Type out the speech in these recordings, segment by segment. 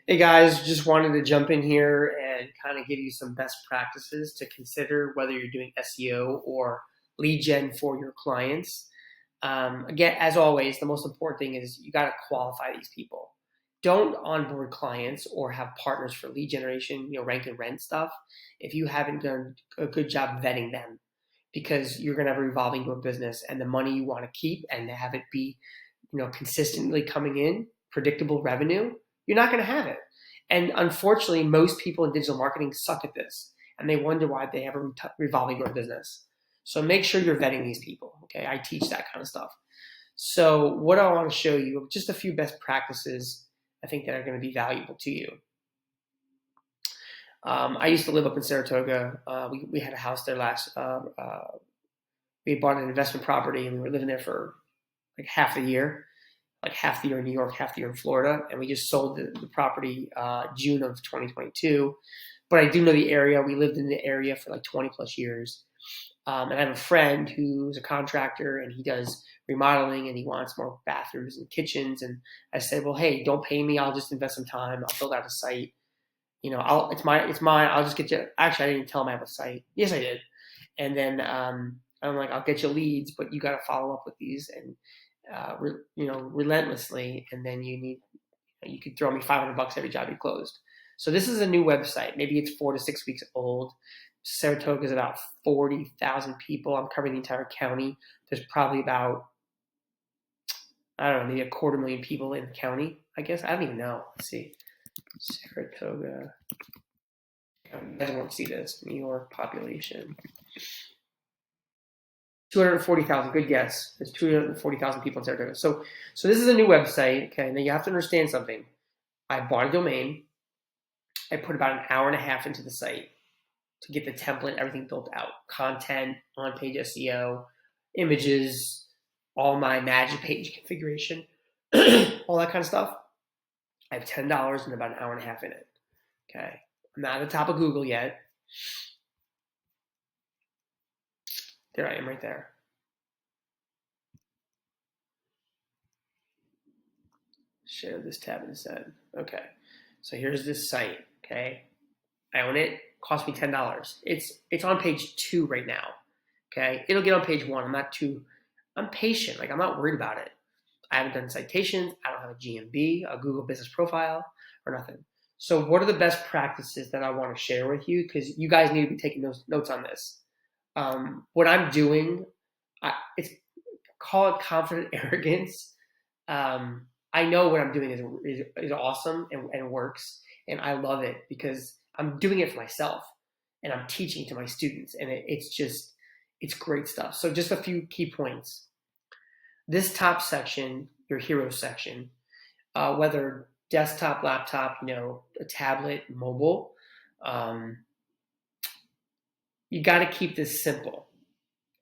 Hey guys, just wanted to jump in here and kind of give you some best practices to consider whether you're doing SEO or lead gen for your clients. Again, as always, the most important thing is you got to qualify these people. Don't onboard clients or have partners for lead generation, rank and rent stuff if you haven't done a good job vetting them, because you're going to have a revolving door business, and the money you want to keep and have it be, consistently coming in, predictable revenue, you're not going to have it. And unfortunately, most people in digital marketing suck at this, and they wonder why they have a revolving door business. So make sure you're vetting these people. Okay, I teach that kind of stuff. So what I want to show you, just a few best practices I think that are going to be valuable to you. I used to live up in Saratoga. We had a house there we bought an investment property, and we were living there for like half the year, like half the year in New York, half the year in Florida, and we just sold the property June of 2022. But I do know the area. We lived in the area for like 20 plus years. And I have a friend who's a contractor, and he does remodeling, and he wants more bathrooms and kitchens. And I said, well, hey, don't pay me. I'll just invest some time. I'll build out a site. It's mine. I'll just get you. Actually, I didn't even tell him I have a site. Yes, I did. And then I'm like, I'll get you leads, but you got to follow up with these and relentlessly. And then you could throw me $500 every job you closed. So this is a new website. Maybe it's 4 to 6 weeks old. Saratoga is about 40,000 people. I'm covering the entire county. There's probably about, I don't know, maybe 250,000 people in the county, I guess. I don't even know. Let's see. Saratoga. You guys won't see this. New York population. 240,000. Good guess. There's 240,000 people in Saratoga. So this is a new website. Okay, now you have to understand something. I bought a domain. I put about an hour and a half into the site to get the template, everything built out, content, on-page SEO, images, all my magic page configuration, all that kind of stuff. I have $10 and about an hour and a half in it. Okay, I'm not at the top of Google yet. There I am, right there. Share this tab instead. Okay, so here's this site. Okay, I own it. Cost me $10. It's on page 2 right now. Okay, it'll get on page 1. I'm patient. Like, I'm not worried about it. I haven't done citations. I don't have a GMB, a Google Business Profile, or nothing. So what are the best practices that I want to share with you? Because you guys need to be taking those notes on this. What I'm doing, call it confident arrogance. I know what I'm doing is awesome and works, and I love it because I'm doing it for myself, and I'm teaching to my students, and it's great stuff. So just a few key points. This top section, your hero section, whether desktop, laptop, a tablet, mobile, you got to keep this simple.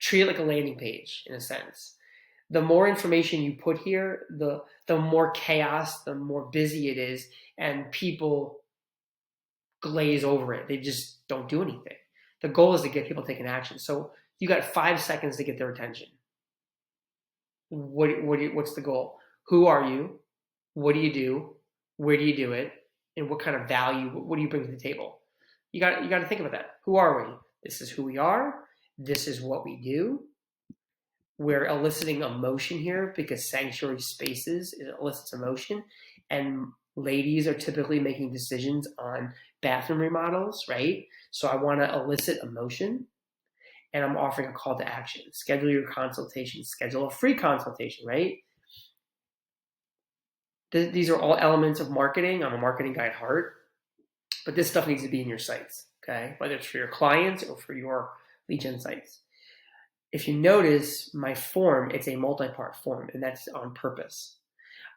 Treat it like a landing page in a sense. The more information you put here, the more chaos, the more busy it is, and people glaze over it. They just don't do anything. The goal is to get people taking action. So you got 5 seconds to get their attention. What's the goal? Who are you? What do you do? Where do you do it? And what kind of value? What do you bring to the table? You got to think about that. Who are we? This is who we are. This is what we do. We're eliciting emotion here because sanctuary spaces elicits emotion, and ladies are typically making decisions on bathroom remodels, right? So I want to elicit emotion, and I'm offering a call to action. Schedule your consultation. Schedule a free consultation, right? These are all elements of marketing. I'm a marketing guy at heart, but this stuff needs to be in your sites, okay? Whether it's for your clients or for your lead gen sites. If you notice my form, it's a multi-part form, and that's on purpose.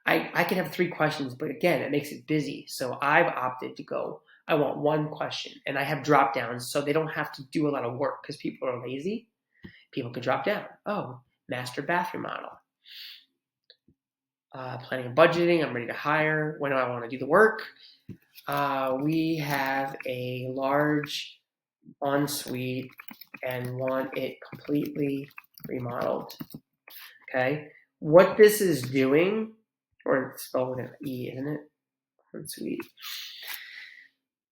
I can have 3 questions, but again, it makes it busy. So I've opted to go, I want 1 question, and I have drop downs so they don't have to do a lot of work because people are lazy. People can drop down. Oh, master bathroom model. Planning and budgeting, I'm ready to hire. When do I want to do the work? We have a large ensuite and want it completely remodeled. Okay, what this is doing, or it's spelled with an E, isn't it? Ensuite.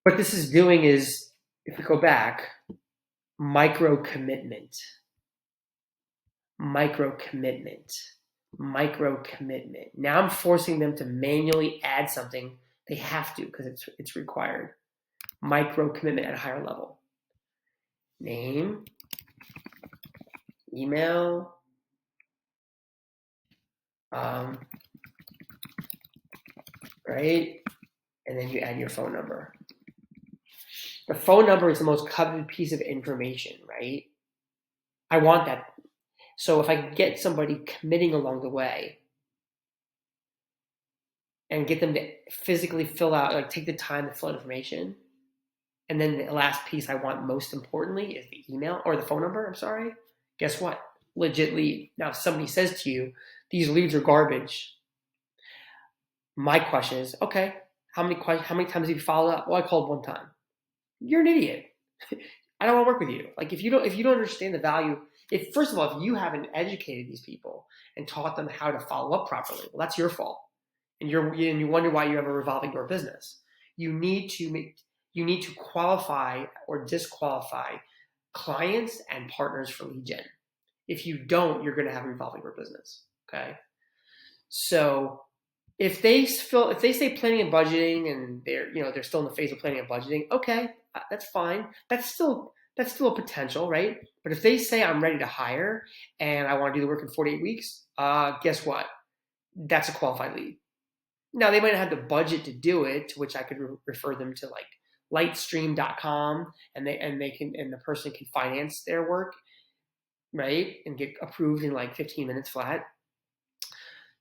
What this is doing is, if we go back, micro commitment, micro commitment, micro commitment. Now I'm forcing them to manually add something. They have to because it's required. Micro commitment at a higher level. Name, email, right? And then you add your phone number. The phone number is the most coveted piece of information, right? I want that. So if I can get somebody committing along the way and get them to physically fill out, like take the time to fill out information, and then the last piece I want most importantly is the email or the phone number, I'm sorry, guess what? Legit lead. Now, if somebody says to you, these leads are garbage, my question is, okay, how many times have you followed up? Well, I called one time. You're an idiot. I don't want to work with you. Like if you don't understand the value, if first of all, if you haven't educated these people and taught them how to follow up properly, well, that's your fault. And you wonder why you have a revolving door business. You need to qualify or disqualify clients and partners for LeadGen. If you don't, you're going to have a revolving door business. Okay. So if they say planning and budgeting and they're still in the phase of planning and budgeting, okay, that's fine. That's still a potential, right? But if they say I'm ready to hire and I want to do the work in 48 weeks, guess what? That's a qualified lead. Now they might not have the budget to do it, to which I could refer them to like lightstream.com and the person can finance their work, right? And get approved in like 15 minutes flat.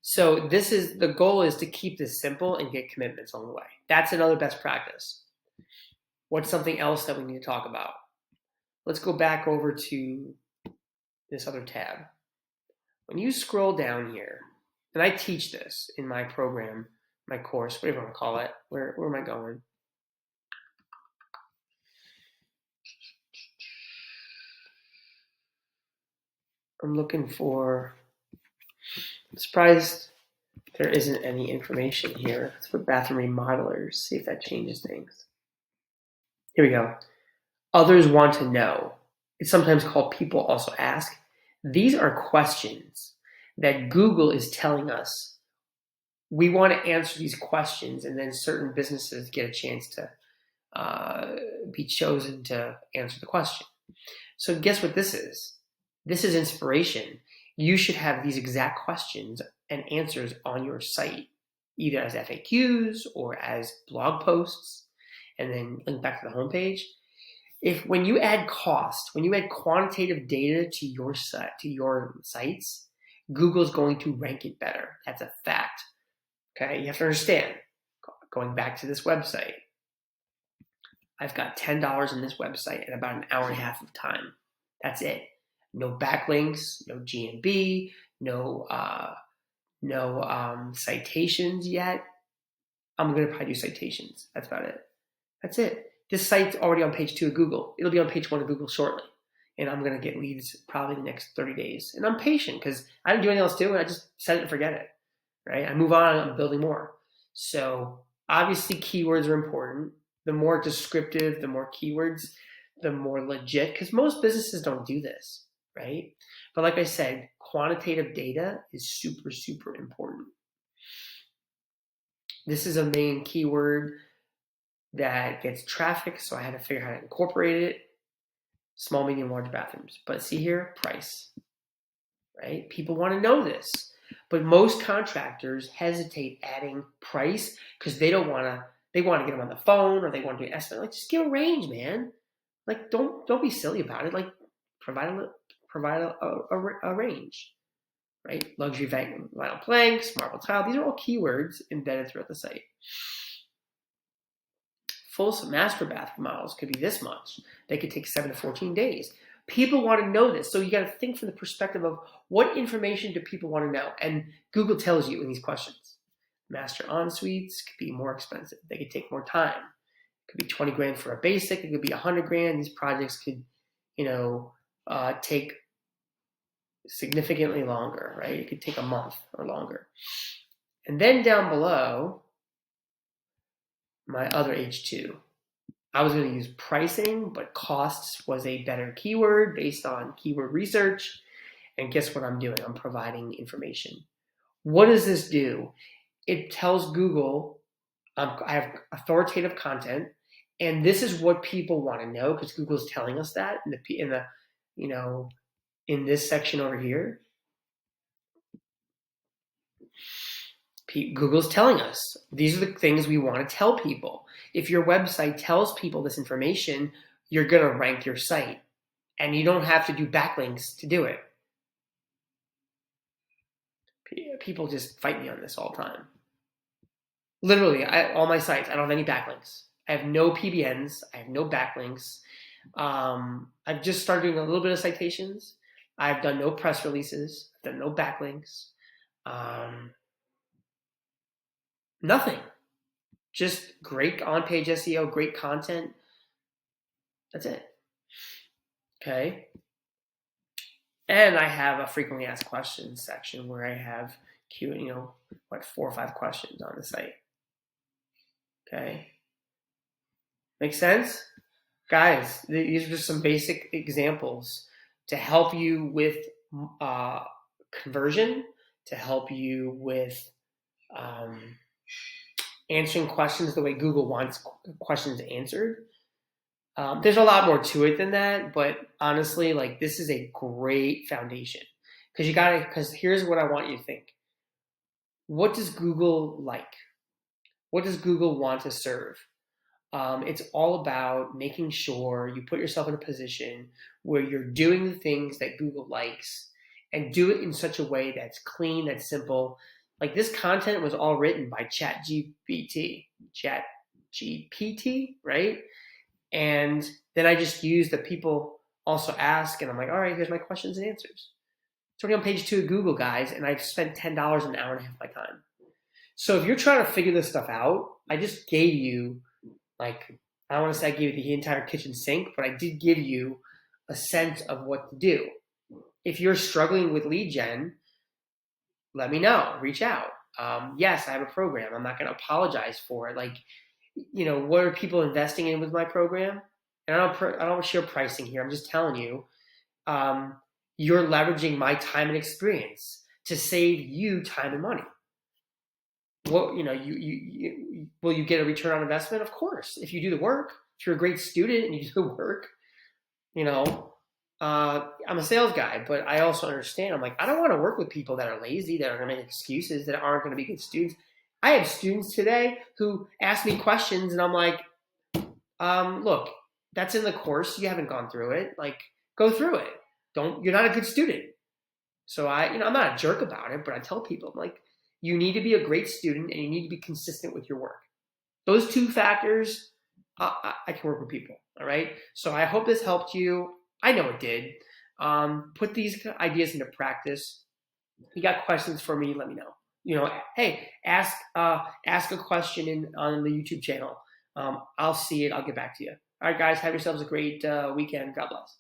So the goal is to keep this simple and get commitments on the way. That's another best practice. What's something else that we need to talk about? Let's go back over to this other tab. When you scroll down here, and I teach this in my program, my course, whatever you want to call it. Where am I going? I'm looking for, I'm surprised there isn't any information here. Let's put bathroom remodelers, see if that changes things. Here we go. Others want to know. It's sometimes called people also ask. These are questions that Google is telling us. We want to answer these questions, and then certain businesses get a chance to be chosen to answer the question. So guess what this is? This is inspiration. You should have these exact questions and answers on your site, either as FAQs or as blog posts, and then link back to the homepage. When you add cost, when you add quantitative data to your sites, Google's going to rank it better. That's a fact. Okay, you have to understand. Going back to this website, I've got $10 in this website and about an hour and a half of time. That's it. No backlinks, no GMB, no citations yet. I'm going to probably do citations. That's about it. That's it. This site's already on page 2 of Google. It'll be on page 1 of Google shortly. And I'm going to get leads probably the next 30 days. And I'm patient because I didn't do anything else to it. I just set it and forget it. Right? I move on and I'm building more. So obviously keywords are important. The more descriptive, the more keywords, the more legit. Because most businesses don't do this. Right? But like I said, quantitative data is super, super important. This is a main keyword that gets traffic, so I had to figure out how to incorporate it. Small, medium, large bathrooms. But see here, price. Right? People want to know this. But most contractors hesitate adding price because they want to get them on the phone or they want to do an estimate. Like, just give a range, man. Like, don't be silly about it. Like, provide a range, right? Luxury vinyl planks, marble tile. These are all keywords embedded throughout the site. Full master bathroom models could be this much. They could take 7 to 14 days. People want to know this, so you got to think from the perspective of what information do people want to know, and Google tells you in these questions. Master en-suites could be more expensive. They could take more time. It could be 20 grand for a basic. It could be 100 grand. These projects could, take significantly longer, right? It could take a month or longer. And then down below, my other H2. I was going to use pricing, but costs was a better keyword based on keyword research. And guess what I'm doing? I'm providing information. What does this do? It tells Google I have authoritative content, and this is what people want to know because Google's telling us that you know in this section over here. Google's telling us these are the things we want to tell people. If your website tells people this information, you're going to rank your site, and you don't have to do backlinks to do it. People just fight me on this all the time. Literally, all my sites, I don't have any backlinks. I have no PBNs. I have no backlinks. I've just started doing a little bit of citations. I've done no press releases. I've done no backlinks. Nothing. Just great on-page SEO, great content. That's it. Okay. And I have a frequently asked questions section where I have 4 or 5 questions on the site. Okay. Make sense? Guys, these are just some basic examples to help you with conversion, to help you with answering questions the way Google wants questions answered. There's a lot more to it than that, but honestly, like this is a great foundation because here's what I want you to think. What does Google like? What does Google want to serve? It's all about making sure you put yourself in a position where you're doing the things that Google likes and do it in such a way that's clean, that's simple. Like this content was all written by ChatGPT, right? And then I just use that people also ask, and I'm like, all right, here's my questions and answers. It's already on page 2 of Google, guys, and I've spent $10 an hour and a half of my time. So if you're trying to figure this stuff out, I just gave you, I don't want to say I gave you the entire kitchen sink, but I did give you a sense of what to do. If you're struggling with LeadGen, let me know. Reach out. Yes, I have a program. I'm not going to apologize for it. What are people investing in with my program? And I don't share pricing here. I'm just telling you, you're leveraging my time and experience to save you time and money. Will you get a return on investment? Of course, if you do the work. If you're a great student and you do the work, I'm a sales guy, but I also understand. I'm like, I don't want to work with people that are lazy, that are going to make excuses, that aren't going to be good students. I have students today who ask me questions, and I'm like, look, that's in the course. You haven't gone through it. Go through it. You're not a good student. So I'm not a jerk about it, but I tell people, I'm like, you need to be a great student and you need to be consistent with your work. Those 2 factors, I can work with people. All right. So I hope this helped you. I know it did. Put these ideas into practice. If you got questions for me, let me know. Hey, ask a question on the YouTube channel. I'll see it. I'll get back to you. All right, guys. Have yourselves a great weekend. God bless.